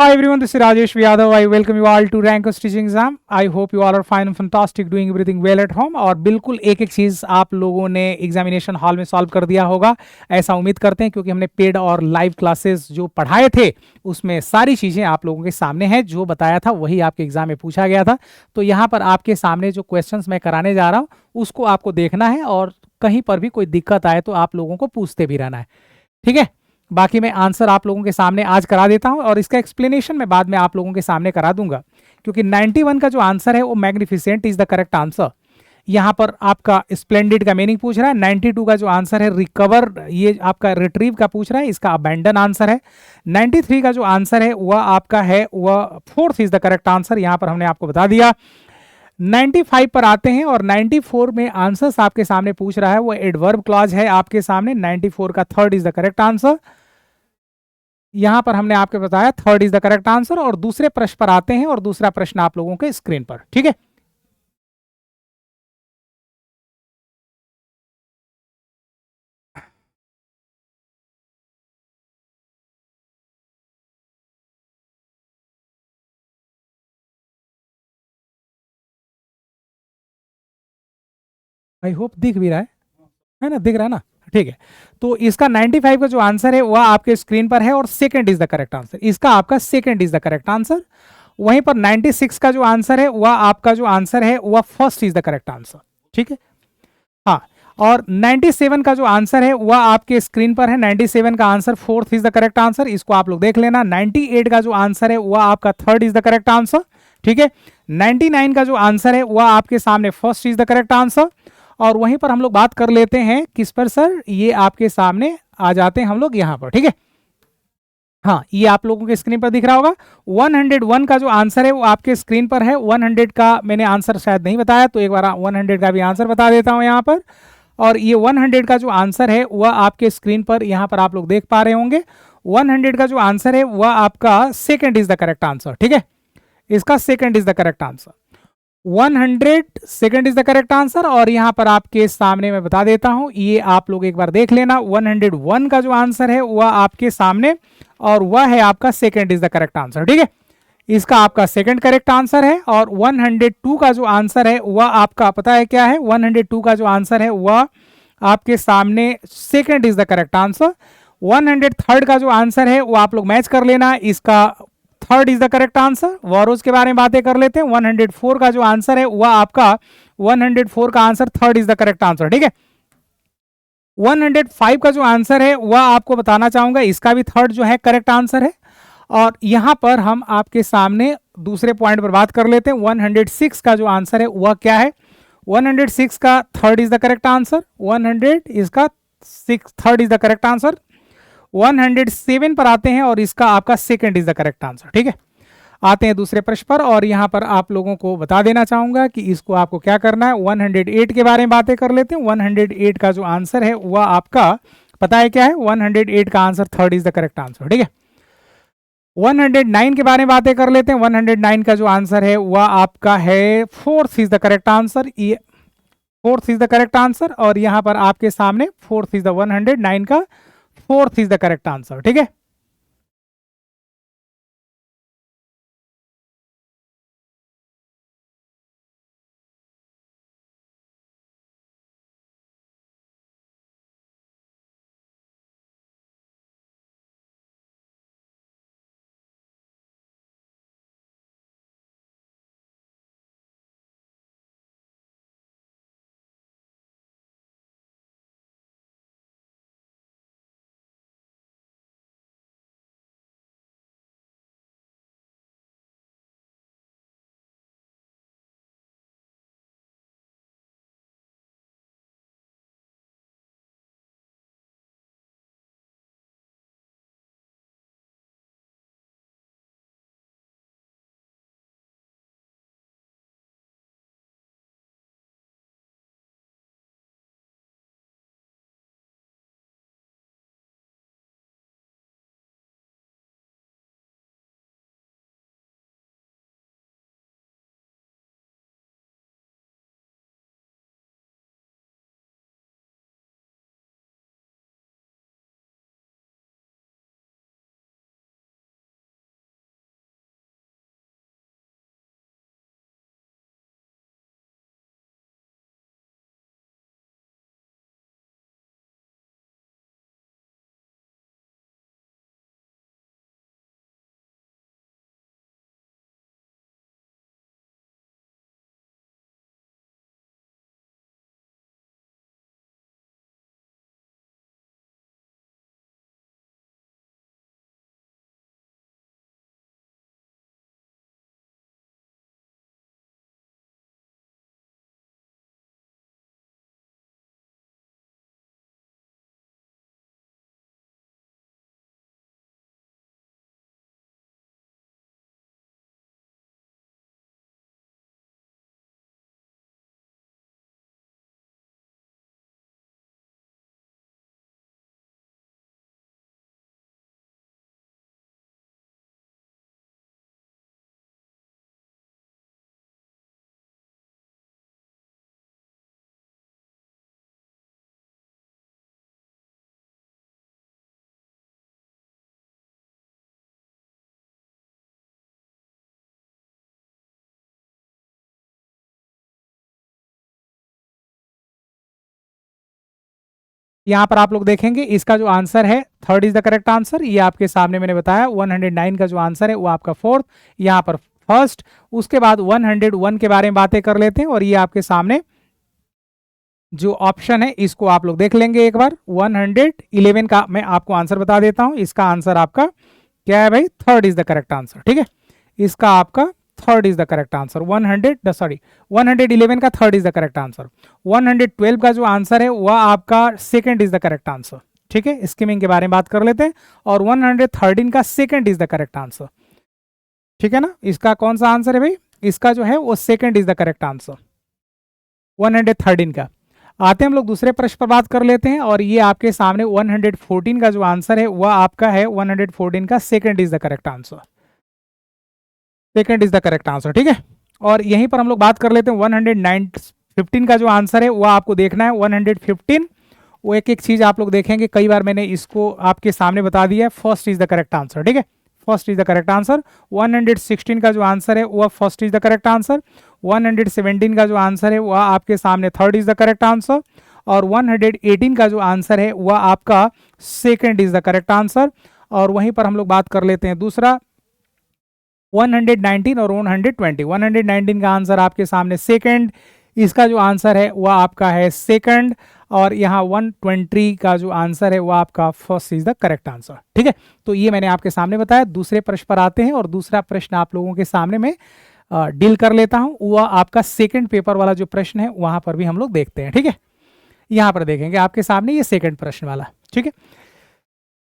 Hi everyone, this is Rajesh Yadav. I welcome you all to Rank Stitching Exam. I hope you all are fine and fantastic, doing everything well at home. और बिल्कुल एक एक चीज़ आप लोगों ने examination hall में solve कर दिया होगा, ऐसा उम्मीद करते हैं, क्योंकि हमने पेड और लाइव क्लासेस जो पढ़ाए थे उसमें सारी चीज़ें आप लोगों के सामने हैं। जो बताया था वही आपके एग्जाम में पूछा गया था। तो यहाँ पर आपके सामने जो क्वेश्चंस मैं कराने जा रहा हूँ उसको आपको देखना है, और कहीं पर भी कोई दिक्कत आए तो आप लोगों को पूछते भी रहना है, ठीक है। बाकी मैं आंसर आप लोगों के सामने आज करा देता हूं, और इसका एक्सप्लेनेशन मैं बाद में आप लोगों के सामने करा दूंगा, क्योंकि 91 का जो आंसर है वो magnificent is the correct answer. यहां पर आपका स्प्लेंडिड का मीनिंग पूछ रहा है। 92 का जो आंसर है रिकवर, ये आपका रिट्रीव का पूछ रहा है, इसका अबैंडन आंसर है। 93 का जो आंसर है वह आपका है, वह fourth is the correct answer, यहां पर हमने आपको बता दिया। 95 पर आते हैं, और 94 में आंसर्स आपके सामने पूछ रहा है, वो एडवर्ब क्लॉज है आपके सामने। 94 का third is the correct answer, यहां पर हमने आपको बताया third is the correct answer. और दूसरे प्रश्न पर आते हैं, और दूसरा प्रश्न आप लोगों के स्क्रीन पर, ठीक है। आई होप दिख भी रहा है ना, दिख रहा है ना, ठीक है। तो इसका 95 का जो आंसर है वह आपके स्क्रीन पर है, और second is the correct answer, इसका आपका second is the correct answer. वहीं पर 96 का जो आंसर है वह आपका जो आंसर है वह first is the correct answer, ठीक है। हाँ, और 97 का जो आंसर है वह आपके स्क्रीन पर है। 97 का answer fourth is the correct answer, इसको आप लोग देख लेना। 98 का जो आंसर है वह आपका third is the correct answer, ठीक है। 99 का जो आंसर है वह आपके सामने first is the correct answer. और वहीं पर हम लोग बात कर लेते हैं किस पर सर, ये आपके सामने आ जाते हैं हम लोग यहाँ पर, ठीक है। हाँ, ये आप लोगों के स्क्रीन पर दिख रहा होगा। 101 का जो आंसर है वो आपके स्क्रीन पर है। 100 का मैंने आंसर शायद नहीं बताया, तो एक बार 100 का भी आंसर बता देता हूं यहाँ पर। और ये 100 का जो आंसर है वह आपके स्क्रीन पर यहाँ पर आप लोग देख पा रहे होंगे। 100 का जो आंसर है वह आपका second is the correct answer, ठीक है। इसका second is the correct answer. 100 second is the correct answer. और यहां पर आपके सामने मैं बता देता हूं, ये आप लोग एक बार देख लेना। 101 का जो आंसर है वह आपके सामने, और वह है आपका second is the correct answer, ठीक है। इसका आपका सेकंड करेक्ट आंसर है। और 102 का जो आंसर है वह आपका पता है क्या है, 102 का जो आंसर है वह आपके सामने second is the correct answer. 103 का जो आंसर है वो आप लोग मैच कर लेना, इसका third is the correct answer. वॉरोज के बारे में बातें कर लेते हैं। 104 का जो आंसर है वह आपका 104 का answer third is the correct answer, ठीक है। 105 का जो आंसर है वह आपको बताना चाहूंगा, इसका भी थर्ड जो है करेक्ट आंसर है। और यहां पर हम आपके सामने दूसरे पॉइंट पर बात कर लेते हैं। 106 का जो आंसर है वह क्या है, 106 का third is the correct answer. 100 इसका six third is the correct answer. 107 पर आते हैं, और इसका आपका second is the correct answer, ठीक है। आते हैं दूसरे प्रश्न पर, और यहां पर आप लोगों को बता देना चाहूंगा कि इसको आपको क्या करना है। 108 के बारे में बातें कर लेते हैं। 108 का जो आंसर है वह आपका पता है क्या है, 108 का answer third is the correct answer, ठीक है। 109 के बारे में बातें कर लेते हैं। 109 का जो आंसर है वह आपका है fourth is the correct answer, ये fourth is the correct answer. और यहां पर आपके सामने फोर्थ इज द 109 का fourth is the correct answer, ठीक है। यहाँ पर आप लोग देखेंगे इसका जो आंसर है third is the correct answer. ये आपके सामने मैंने बताया 109 का जो आंसर है वो आपका फोर्थ, यहाँ पर फर्स्ट। उसके बाद 101 के बारे में बातें कर लेते हैं और ये आपके सामने जो ऑप्शन है इसको आप लोग देख लेंगे एक बार। 111 का मैं आपको आंसर बता देता हूं, इसका आंसर आपका क्या है भाई, third is the correct answer. ठीक है, इसका आपका third is the correct answer. 111 का third is the correct answer. 112 का जो आंसर है वह आपका second is the correct answer. ठीक है, स्कीमिंग के बारे में बात कर लेते हैं। और 113 का second is the correct answer. ठीक है ना, इसका कौन सा आंसर है भाई, इसका जो है वो second is the correct answer 113 का। आते हैं हम लोग दूसरे प्रश्न पर बात कर लेते हैं और ये आपके सामने 114 का जो आंसर है वह आपका है 114 का second is the correct answer. Second is the correct answer. ठीक है, और यहीं पर हम लोग बात कर लेते हैं 115 का जो आंसर है वह आपको देखना है 115। वो एक एक चीज आप लोग देखेंगे, कई बार मैंने इसको आपके सामने बता दिया है। First is the correct answer. ठीक है, first is the correct answer. 116 का जो आंसर है वह first is the correct answer. 117 का जो आंसर है वह आपके सामने third is the correct answer. और 118 का जो आंसर है वह आपका second is the correct answer. और वहीं पर हम लोग बात कर लेते हैं दूसरा 119 और 120। 119 का आंसर आपके सामने सेकंड, इसका जो आंसर है वह आपका है सेकंड। और यहाँ 120 का जो आंसर है वह आपका first is the correct answer. ठीक है, तो ये मैंने आपके सामने बताया। दूसरे प्रश्न पर आते हैं और दूसरा प्रश्न आप लोगों के सामने में डील कर लेता हूं। वह आपका सेकंड पेपर वाला जो प्रश्न है वहां पर भी हम लोग देखते हैं। ठीक है, यहां पर देखेंगे आपके सामने ये सेकंड प्रश्न वाला। ठीक है,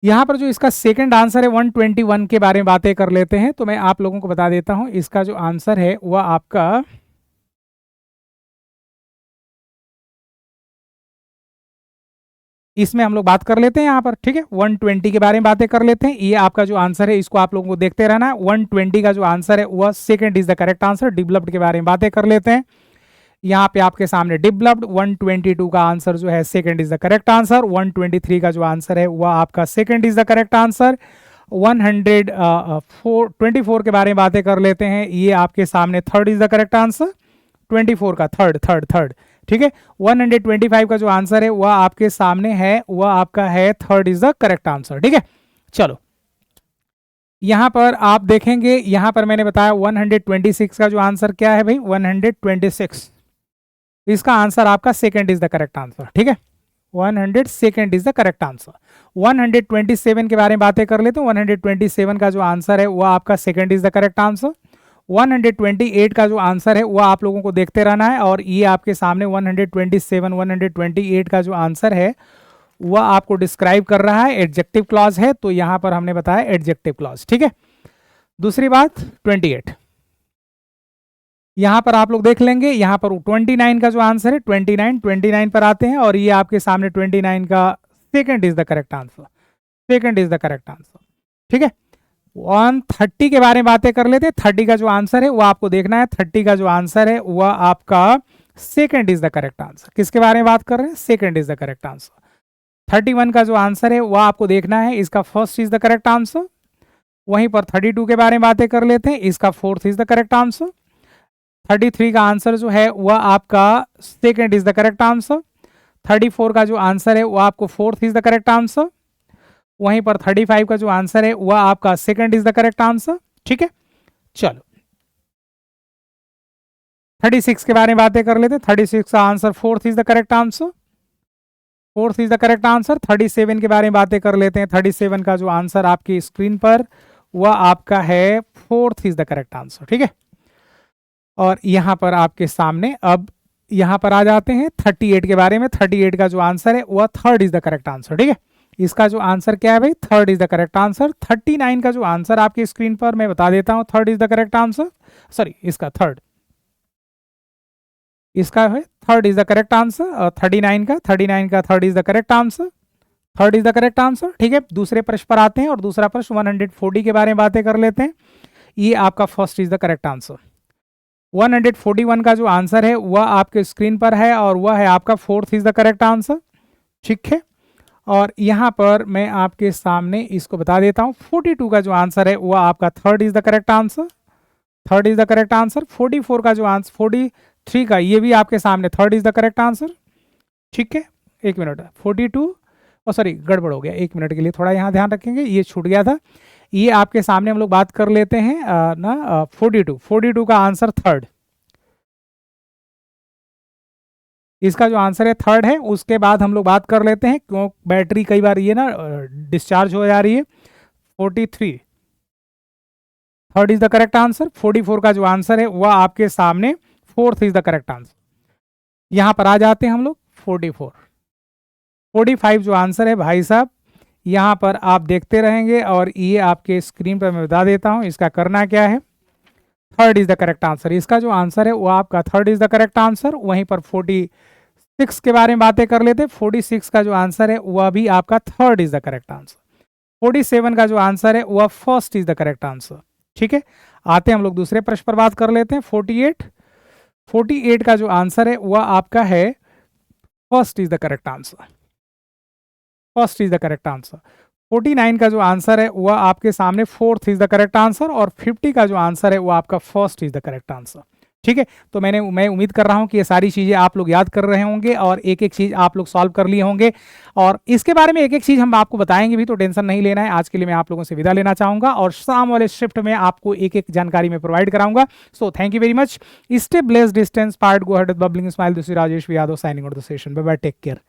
यहां पर जो इसका सेकंड आंसर है 121 के बारे में बातें कर लेते हैं। तो मैं आप लोगों को बता देता हूं, इसका जो आंसर है वह आपका इसमें हम लोग बात कर लेते हैं यहाँ पर। ठीक है, 120 के बारे में बातें कर लेते हैं। ये आपका जो आंसर है इसको आप लोगों को देखते रहना है। 120 का जो आंसर है वह second is the correct answer. Developed के बारे में बातें कर लेते हैं। यहाँ पे आपके सामने डेवलप्ड 122 का आंसर जो है second is the correct answer. 123 का जो आंसर है वह आपका second is the correct answer. 124 के बारे में बातें कर लेते हैं। ये आपके सामने third is the correct answer. 24 का थर्ड। ठीक है, 125 का जो आंसर है वह आपके सामने है, वह आपका है third is the correct answer. ठीक है, चलो यहां पर आप देखेंगे, यहां पर मैंने बताया 126 का जो आंसर क्या है भाई, 126, इसका आंसर आपका second is the correct answer. ठीक है, 100 second is the correct answer. 127 के बारे में बातें कर लेते हैं। 127 का जो आंसर है वह आपका second is the correct answer. 128 का जो आंसर है वह आप लोगों को देखते रहना है। और ये आपके सामने 128 का जो आंसर है वह आपको डिस्क्राइब कर रहा है, एडजेक्टिव क्लॉज है। तो यहां पर हमने बताया एडजेक्टिव क्लॉज। ठीक है, दूसरी बात 28, यहां पर आप लोग देख लेंगे। यहां पर 29 का जो आंसर है 29 पर आते हैं और ये आपके सामने 29 का second is the correct answer. Second is the correct answer. ठीक है, 130 के बारे में बातें कर लेते हैं। 30 का जो आंसर है वो आपको देखना है। 30 का जो आंसर है वह आपका second is the correct answer. किसके बारे में बात कर रहे हैं, second is the correct answer. 31 का जो आंसर है वह आपको देखना है, इसका first is the correct answer. वहीं पर 32 के बारे में बातें कर लेते हैं, इसका fourth is the correct answer. 33 का आंसर जो है वह आपका second is the correct answer. 34 का जो आंसर है वह आपको fourth is the correct answer. वहीं पर 35 का जो आंसर है वह आपका second is the correct answer. ठीक है, चलो 36 के बारे में बातें कर लेते हैं। 36 का answer fourth is the correct answer. Fourth is the correct answer. 37 के बारे में बातें कर लेते हैं। 37 का जो आंसर आपकी स्क्रीन पर वह आपका है fourth is the correct answer. ठीक है, और यहां पर आपके सामने अब यहां पर आ जाते हैं 38 के बारे में। 38 का जो आंसर है वह third is the correct answer. ठीक है, इसका जो आंसर क्या है भाई, third is the correct answer. 39 का जो आंसर आपकी स्क्रीन पर मैं बता देता हूं, third is the correct answer. Sorry, इसका थर्ड, इसका है third is the correct answer. और 39 का third is the correct answer. Third is the correct answer. ठीक है, दूसरे प्रश्न पर आते हैं और दूसरा प्रश्न 140 के बारे में बातें कर लेते हैं। ये आपका first is the correct answer. 141 का जो आंसर है वह आपके स्क्रीन पर है और वह है आपका fourth is the correct answer. ठीक है, और यहां पर मैं आपके सामने इसको बता देता हूं, 42 का जो आंसर है वह आपका third is the correct answer. Third is the correct answer. 44 का जो आंसर, 43 का, ये भी आपके सामने third is the correct answer. ठीक है, एक मिनट, 42 सॉरी गड़बड़ हो गया, 1 मिनट के लिए थोड़ा यहाँ ध्यान रखेंगे, ये छूट गया था। ये आपके सामने हम लोग बात कर लेते हैं 42 का आंसर थर्ड, इसका जो आंसर है थर्ड है। उसके बाद हम लोग बात कर लेते हैं, क्यों बैटरी कई बार ये ना डिस्चार्ज हो जा रही है। 43 third is the correct answer. 44 का जो आंसर है वह आपके सामने fourth is the correct answer. यहां पर आ जाते हैं हम लोग 44। 45 जो आंसर है भाई साहब, यहां पर आप देखते रहेंगे और ये आपके स्क्रीन पर मैं बता देता हूं इसका करना क्या है। Third is the correct answer, इसका जो आंसर है वो आपका third is the correct answer. वहीं पर 46 के बारे में बातें कर लेते हैं। 46 का जो आंसर है वह भी आपका third is the correct answer. 47 का जो आंसर है वह first is the correct answer. ठीक है, आते हैं हम लोग दूसरे प्रश्न पर बात कर लेते हैं। 48 का जो आंसर है वह आपका है first is the correct answer, first is the correct answer. 49 का जो आंसर है वह आपके सामने fourth is the correct answer, और 50 का जो आंसर है वह आपका first is the correct answer. ठीक है, तो मैं उम्मीद कर रहा हूं कि ये सारी चीजें आप लोग याद कर रहे होंगे और एक एक चीज आप लोग सॉल्व कर लिए होंगे, और इसके बारे में एक एक चीज हम आपको बताएंगे भी, तो टेंशन नहीं लेना है। आज के लिए मैं आप लोगों से विदा लेना चाहूंगा और शाम वाले शिफ्ट में आपको एक एक जानकारी में प्रोवाइड कराऊंगा। So thank you very much. Stay blessed, distance part, go head with bubbling smile. This is Rajesh Yadav signing out the session. Bye bye, take care.